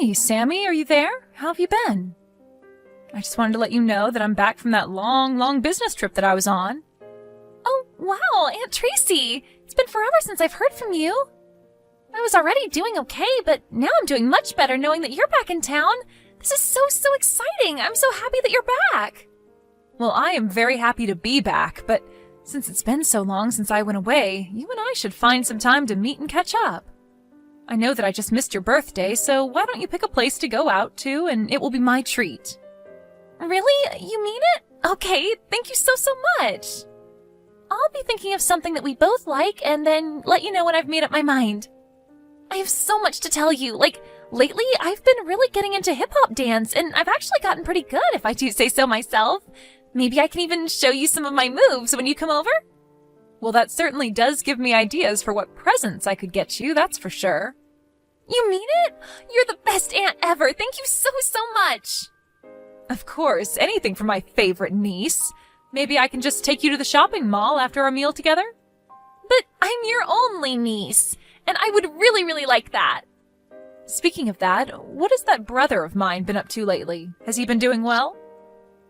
Hey, Sammy, are you there? How have you been? I just wanted to let you know that I'm back from that long business trip that I was on. Oh, wow, Aunt Tracy! It's been forever since I've heard from you. I was already doing okay, but now I'm doing much better knowing that you're back in town. This is so exciting. I'm so happy that you're back. Well, I am very happy to be back, but since it's been so long since I went away, you and I should find some time to meet and catch up. I know that I just missed your birthday, so why don't you pick a place to go out to, and it will be my treat. Really? You mean it? Okay, thank you so much. I'll be thinking of something that we both like and then let you know when I've made up my mind. I have so much to tell you. Lately, I've been really getting into hip-hop dance, and I've actually gotten pretty good, if I do say so myself. Maybe I can even show you some of my moves when you come over? Well, that certainly does give me ideas for what presents I could get you, that's for sure. You mean it? You're the best aunt ever. Thank you so much. Of course, anything for my favorite niece. Maybe I can just take you to the shopping mall after our meal together? But I'm your only niece, and I would really like that. Speaking of that, what has that brother of mine been up to lately? Has he been doing well?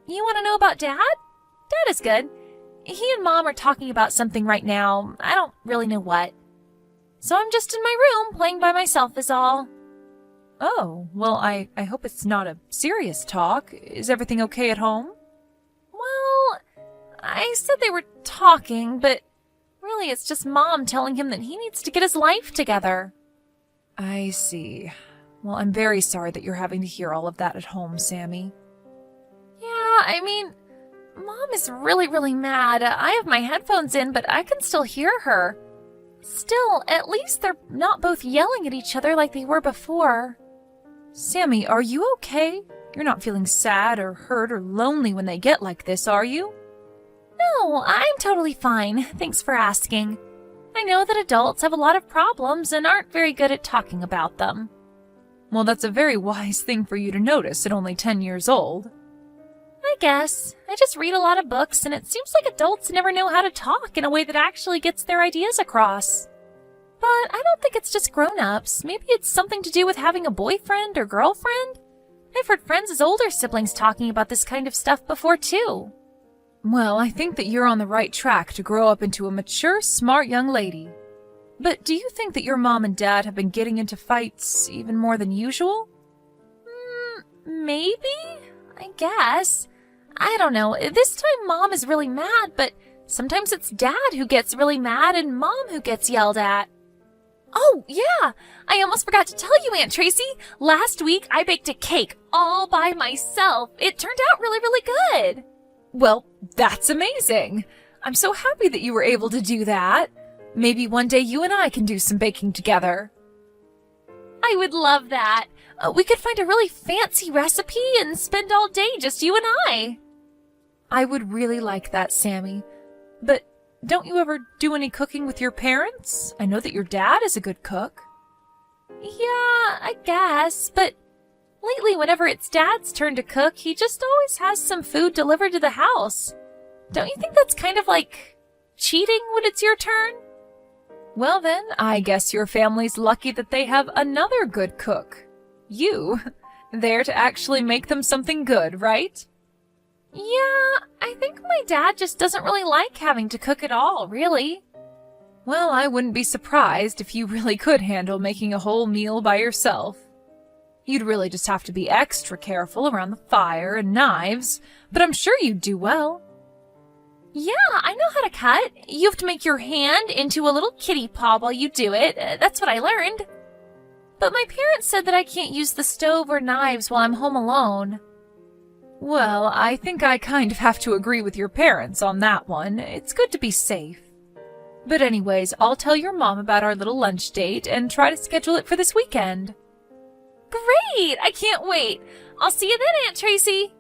You want to know about Dad? Dad is good. He and Mom are talking about something right now. I don't really know what. So I'm just in my room playing by myself is all. Oh, well, I hope it's not a serious talk. Is everything okay at home? Well, I said they were talking, but really it's just Mom telling him that he needs to get his life together. I see. Well, I'm very sorry that you're having to hear all of that at home, Sammy. Yeah, I mean, Mom is really mad. I have my headphones in, but I can still hear her. Still, at least they're not both yelling at each other like they were before. Sammy, are you okay? You're not feeling sad or hurt or lonely when they get like this, are you? No, I'm totally fine. Thanks for asking. I know that adults have a lot of problems and aren't very good at talking about them. Well, that's a very wise thing for you to notice at only 10 years old. I guess. I just read a lot of books, and it seems like adults never know how to talk in a way that actually gets their ideas across. But I don't think it's just grown-ups. Maybe it's something to do with having a boyfriend or girlfriend. I've heard friends as older siblings talking about this kind of stuff before, too. Well, I think that you're on the right track to grow up into a mature, smart young lady. But do you think that your mom and dad have been getting into fights even more than usual? Maybe? I guess. I don't know. This time Mom is really mad, but sometimes it's Dad who gets really mad and Mom who gets yelled at. Oh, yeah! I almost forgot to tell you, Aunt Tracy. Last week I baked a cake all by myself. It turned out really good. Well, that's amazing. I'm so happy that you were able to do that. Maybe one day you and I can do some baking together. I would love that. We could find a really fancy recipe and spend all day just you and I. I would really like that, Sammy. But don't you ever do any cooking with your parents? I know that your dad is a good cook. Yeah, I guess, but lately whenever it's Dad's turn to cook, he just always has some food delivered to the house. Don't you think that's kind of like cheating when it's your turn? Well then, I guess your family's lucky that they have another good cook. You, there to actually make them something good, right? Yeah, I think my dad just doesn't really like having to cook at all, really. Well, I wouldn't be surprised if you really could handle making a whole meal by yourself. You'd really just have to be extra careful around the fire and knives, but I'm sure you'd do well. Yeah, I know how to cut. You have to make your hand into a little kitty paw while you do it. That's what I learned. But my parents said that I can't use the stove or knives while I'm home alone. Well, I think I kind of have to agree with your parents on that one. It's good to be safe. But anyways, I'll tell your mom about our little lunch date and try to schedule it for this weekend. Great! I can't wait. I'll see you then, Aunt Tracy.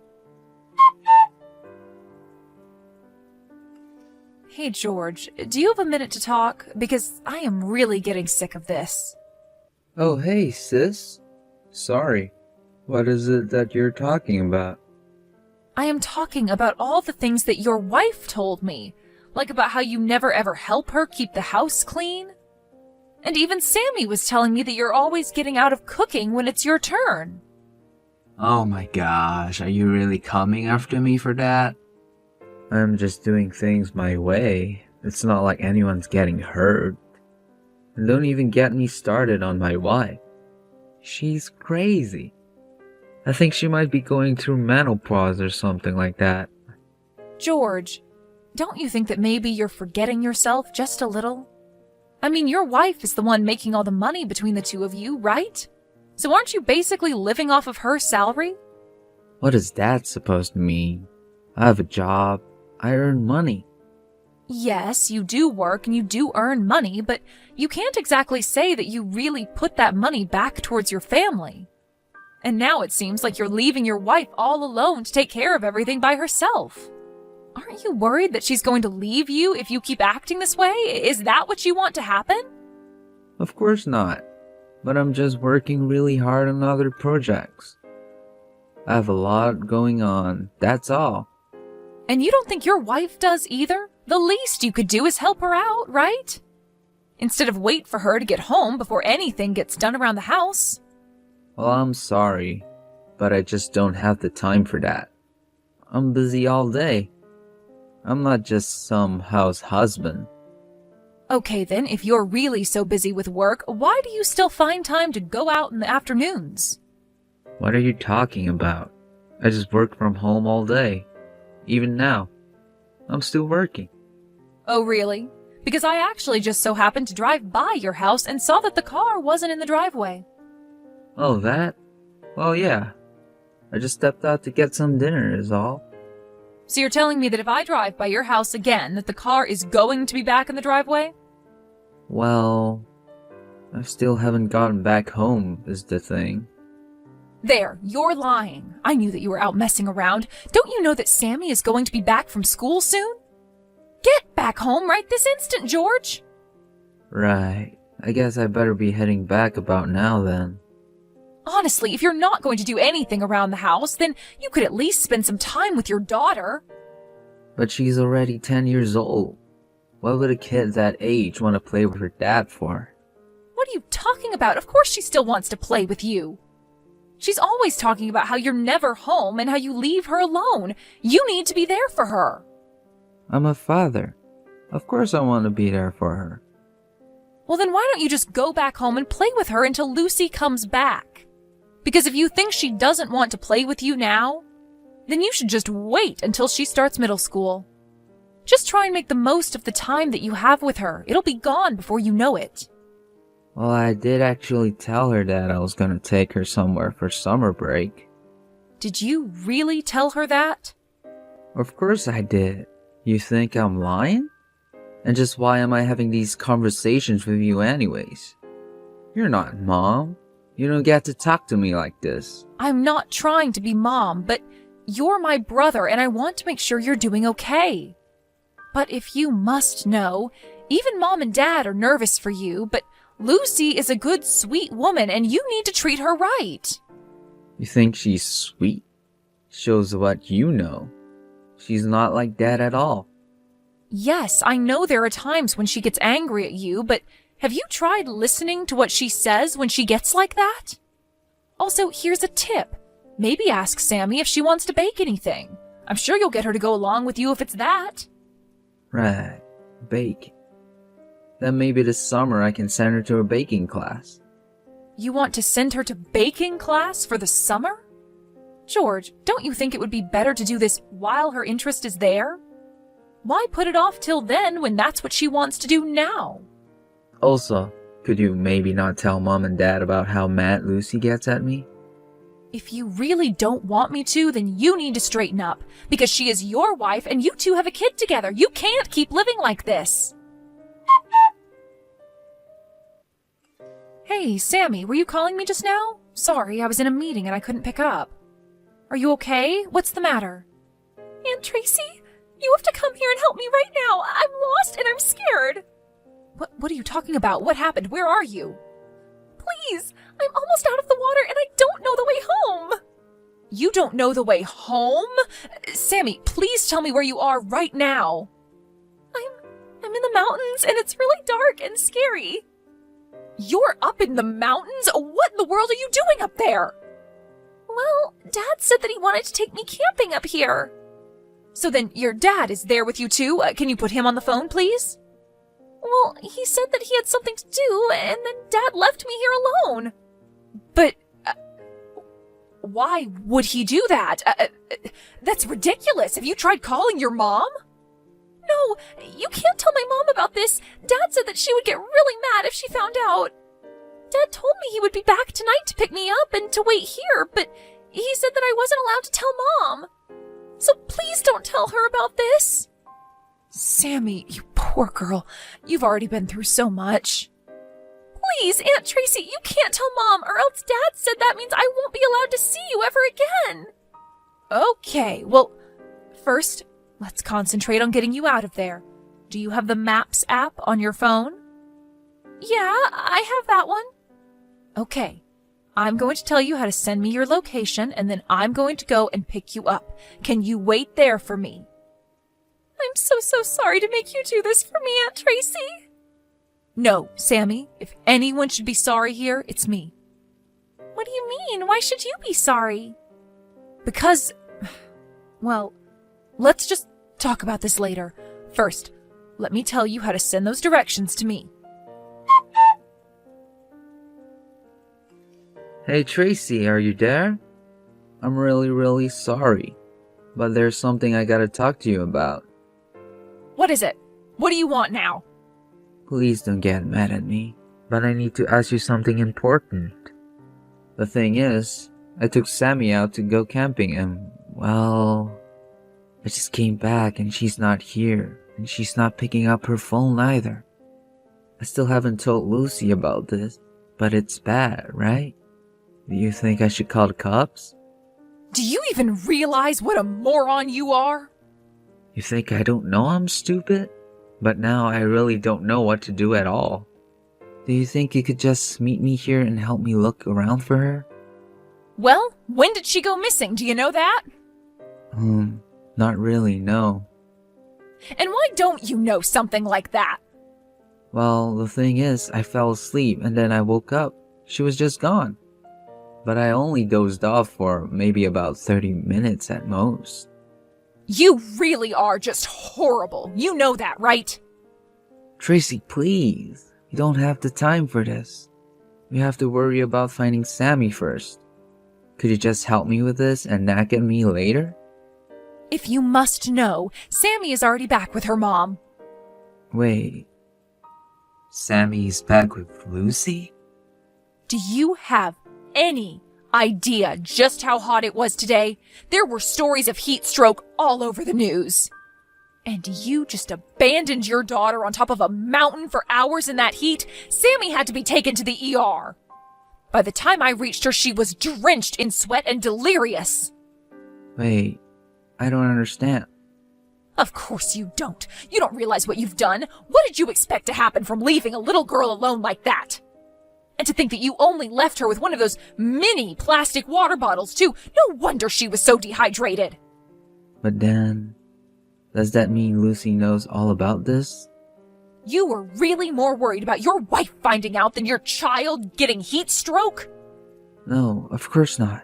Hey, George, do you have a minute to talk? Because I am really getting sick of this. Oh, hey, sis. Sorry. What is it that you're talking about? I am talking about all the things that your wife told me. Like about how you never ever help her keep the house clean. And even Sammy was telling me that you're always getting out of cooking when it's your turn. Oh my gosh, are you really coming after me for that? I'm just doing things my way. It's not like anyone's getting hurt. And don't even get me started on my wife. She's crazy. I think she might be going through menopause or something like that. George, don't you think that maybe you're forgetting yourself just a little? I mean, your wife is the one making all the money between the two of you, right? So aren't you basically living off of her salary? What is that supposed to mean? I have a job. I earn money. Yes, you do work and you do earn money, but you can't exactly say that you really put that money back towards your family. And now it seems like you're leaving your wife all alone to take care of everything by herself. Aren't you worried that she's going to leave you if you keep acting this way? Is that what you want to happen? Of course not. But I'm just working really hard on other projects. I have a lot going on, that's all. And you don't think your wife does either? The least you could do is help her out, right? Instead of wait for her to get home before anything gets done around the house. Well, I'm sorry, but I just don't have the time for that. I'm busy all day. I'm not just some house husband. Okay then, if you're really so busy with work, why do you still find time to go out in the afternoons? What are you talking about? I just work from home all day. Even now. I'm still working. Oh really? Because I actually just so happened to drive by your house and saw that the car wasn't in the driveway. Oh, that? Well, yeah. I just stepped out to get some dinner is all. So you're telling me that if I drive by your house again, that the car is going to be back in the driveway? Well, I still haven't gotten back home is the thing. There, you're lying. I knew that you were out messing around. Don't you know that Sammy is going to be back from school soon? Get back home right this instant, George! Right. I guess I better be heading back about now then. Honestly, if you're not going to do anything around the house, then you could at least spend some time with your daughter. But she's already 10 years old. What would a kid that age want to play with her dad for? What are you talking about? Of course she still wants to play with you. She's always talking about how you're never home and how you leave her alone. You need to be there for her. I'm a father. Of course I want to be there for her. Well, then why don't you just go back home and play with her until Lucy comes back? Because if you think she doesn't want to play with you now, then you should just wait until she starts middle school. Just try and make the most of the time that you have with her. It'll be gone before you know it. Well, I did actually tell her that I was going to take her somewhere for summer break. Did you really tell her that? Of course I did. You think I'm lying? And just why am I having these conversations with you anyways? You're not Mom. You don't get to talk to me like this. I'm not trying to be Mom, but you're my brother and I want to make sure you're doing okay. But if you must know, even Mom and Dad are nervous for you, but Lucy is a good, sweet woman and you need to treat her right. You think she's sweet? Shows what you know. She's not like that at all. Yes, I know there are times when she gets angry at you, but have you tried listening to what she says when she gets like that? Also, here's a tip. Maybe ask Sammy if she wants to bake anything. I'm sure you'll get her to go along with you if it's that. Right. Bake. Then maybe this summer I can send her to a baking class. You want to send her to baking class for the summer? George, don't you think it would be better to do this while her interest is there? Why put it off till then when that's what she wants to do now? Also, could you maybe not tell Mom and Dad about how mad Lucy gets at me? If you really don't want me to, then you need to straighten up, because she is your wife and you two have a kid together. You can't keep living like this. Hey, Sammy, were you calling me just now? Sorry, I was in a meeting and I couldn't pick up. Are you okay? What's the matter? Aunt Tracy, you have to come here and help me right now. I'm lost and I'm scared. What are you talking about? What happened? Where are you? Please, I'm almost out of the water and I don't know the way home. You don't know the way home? Sammy, please tell me where you are right now. I'm in the mountains and it's really dark and scary. You're up in the mountains? What in the world are you doing up there? Well, Dad said that he wanted to take me camping up here. So then your dad is there with you too? Can you put him on the phone, please? Well, he said that he had something to do, and then Dad left me here alone. But why would he do that? That's ridiculous. Have you tried calling your mom? No, you can't tell my mom about this. Dad said that she would get really mad if she found out. Dad told me he would be back tonight to pick me up and to wait here, but he said that I wasn't allowed to tell Mom. So please don't tell her about this. Sammy, you poor girl. You've already been through so much. Please, Aunt Tracy, you can't tell Mom, or else Dad said that means I won't be allowed to see you ever again. Okay, well, first, let's concentrate on getting you out of there. Do you have the Maps app on your phone? Yeah, I have that one. Okay. I'm going to tell you how to send me your location, and then I'm going to go and pick you up. Can you wait there for me? I'm so sorry to make you do this for me, Aunt Tracy. No, Sammy. If anyone should be sorry here, it's me. What do you mean? Why should you be sorry? Because, well, let's just talk about this later. First, let me tell you how to send those directions to me. Hey Tracy, are you there? I'm really sorry, but there's something I gotta talk to you about. What is it? What do you want now? Please don't get mad at me, but I need to ask you something important. The thing is, I took Sammy out to go camping and, well, I just came back and she's not here, and she's not picking up her phone either. I still haven't told Lucy about this, but it's bad, right? Do you think I should call the cops? Do you even realize what a moron you are? You think I don't know I'm stupid? But now I really don't know what to do at all. Do you think you could just meet me here and help me look around for her? Well, when did she go missing? Do you know that? Not really, no. And why don't you know something like that? Well, the thing is, I fell asleep and then I woke up. She was just gone. But I only dozed off for maybe about 30 minutes at most. You really are just horrible. You know that, right? Tracy, please. You don't have the time for this. We have to worry about finding Sammy first. Could you just help me with this and nag at me later? If you must know, Sammy is already back with her mom. Wait. Sammy's back with Lucy? Do you have any idea just how hot it was today? There were stories of heat stroke all over the news. And you just abandoned your daughter on top of a mountain for hours in that heat? Sammy had to be taken to the ER. By the time I reached her, she was drenched in sweat and delirious. Wait, I don't understand. Of course you don't. You don't realize what you've done. What did you expect to happen from leaving a little girl alone like that? And to think that you only left her with one of those mini plastic water bottles, too. No wonder she was so dehydrated. But then, does that mean Lucy knows all about this? You were really more worried about your wife finding out than your child getting heat stroke? No, of course not.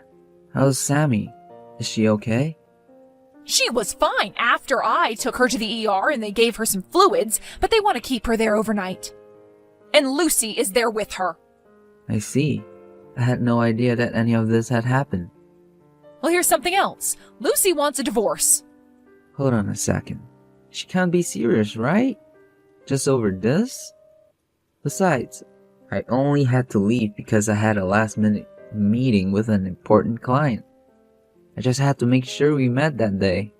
How's Sammy? Is she okay? She was fine after I took her to the ER and they gave her some fluids, but they want to keep her there overnight. And Lucy is there with her. I see. I had no idea that any of this had happened. Well, here's something else. Lucy wants a divorce. Hold on a second. She can't be serious, right? Just over this? Besides, I only had to leave because I had a last-minute meeting with an important client. I just had to make sure we met that day.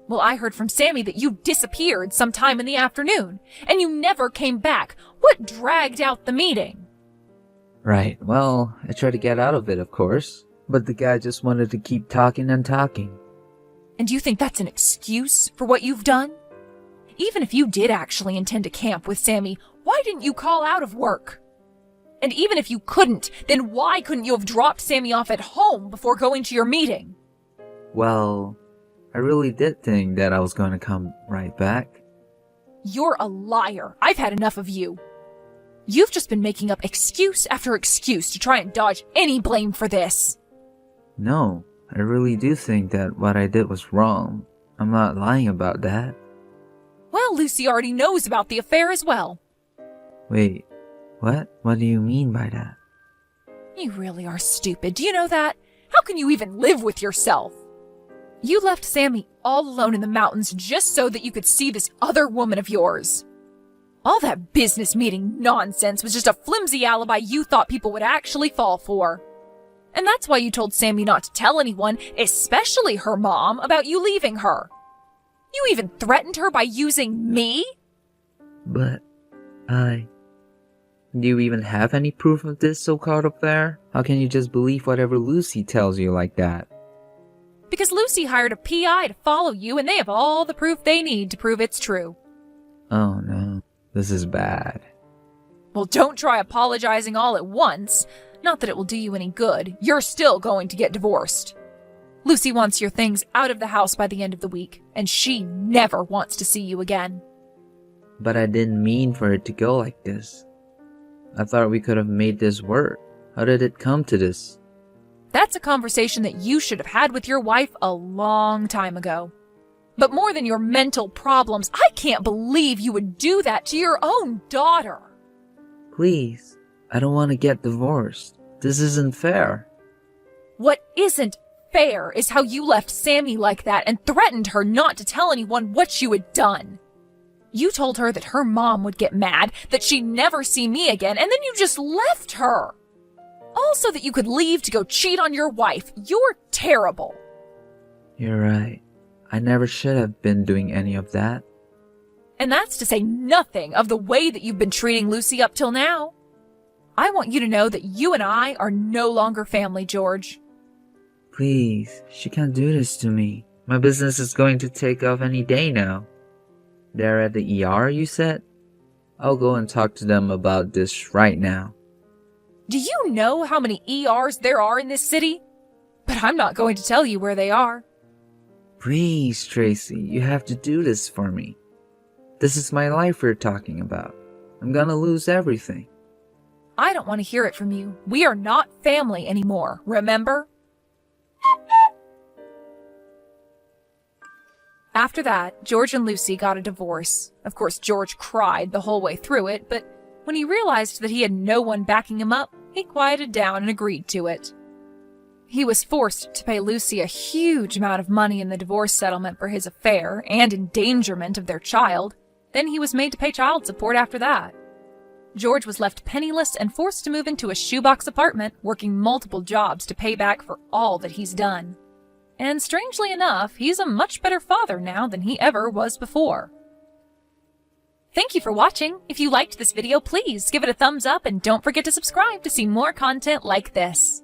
Well, I heard from Sammy that you disappeared sometime in the afternoon, and you never came back. What dragged out the meeting? Right, well, I tried to get out of it, of course. But the guy just wanted to keep talking and talking. And do you think that's an excuse for what you've done? Even if you did actually intend to camp with Sammy, why didn't you call out of work? And even if you couldn't, then why couldn't you have dropped Sammy off at home before going to your meeting? Well, I really did think that I was going to come right back. You're a liar. I've had enough of you. You've just been making up excuse after excuse to try and dodge any blame for this. No, I really do think that what I did was wrong. I'm not lying about that. Well, Lucy already knows about the affair as well. Wait, what? What do you mean by that? You really are stupid, do you know that? How can you even live with yourself? You left Sammy all alone in the mountains just so that you could see this other woman of yours. All that business meeting nonsense was just a flimsy alibi you thought people would actually fall for. And that's why you told Sammy not to tell anyone, especially her mom, about you leaving her. You even threatened her by using me? But do you even have any proof of this so-called affair? How can you just believe whatever Lucy tells you like that? Because Lucy hired a PI to follow you and they have all the proof they need to prove it's true. Oh no, this is bad. Well, don't try apologizing all at once. Not that it will do you any good. You're still going to get divorced. Lucy wants your things out of the house by the end of the week, and she never wants to see you again. But I didn't mean for it to go like this. I thought we could have made this work. How did it come to this? That's a conversation that you should have had with your wife a long time ago. But more than your mental problems, I can't believe you would do that to your own daughter. Please, I don't want to get divorced. This isn't fair. What isn't fair is how you left Sammy like that and threatened her not to tell anyone what you had done. You told her that her mom would get mad, that she'd never see me again, and then you just left her. All so that you could leave to go cheat on your wife. You're terrible. You're right. I never should have been doing any of that. And that's to say nothing of the way that you've been treating Lucy up till now. I want you to know that you and I are no longer family, George. Please, she can't do this to me. My business is going to take off any day now. They're at the ER, you said? I'll go and talk to them about this right now. Do you know how many ERs there are in this city? But I'm not going to tell you where they are. Please, Tracy, you have to do this for me. This is my life we're talking about. I'm gonna lose everything. I don't want to hear it from you. We are not family anymore, remember? After that, George and Lucy got a divorce. Of course, George cried the whole way through it, but when he realized that he had no one backing him up, he quieted down and agreed to it. He was forced to pay Lucy a huge amount of money in the divorce settlement for his affair and endangerment of their child. Then he was made to pay child support after that. George was left penniless and forced to move into a shoebox apartment, working multiple jobs to pay back for all that he's done. And strangely enough, he's a much better father now than he ever was before. Thank you for watching. If you liked this video, please give it a thumbs up and don't forget to subscribe to see more content like this.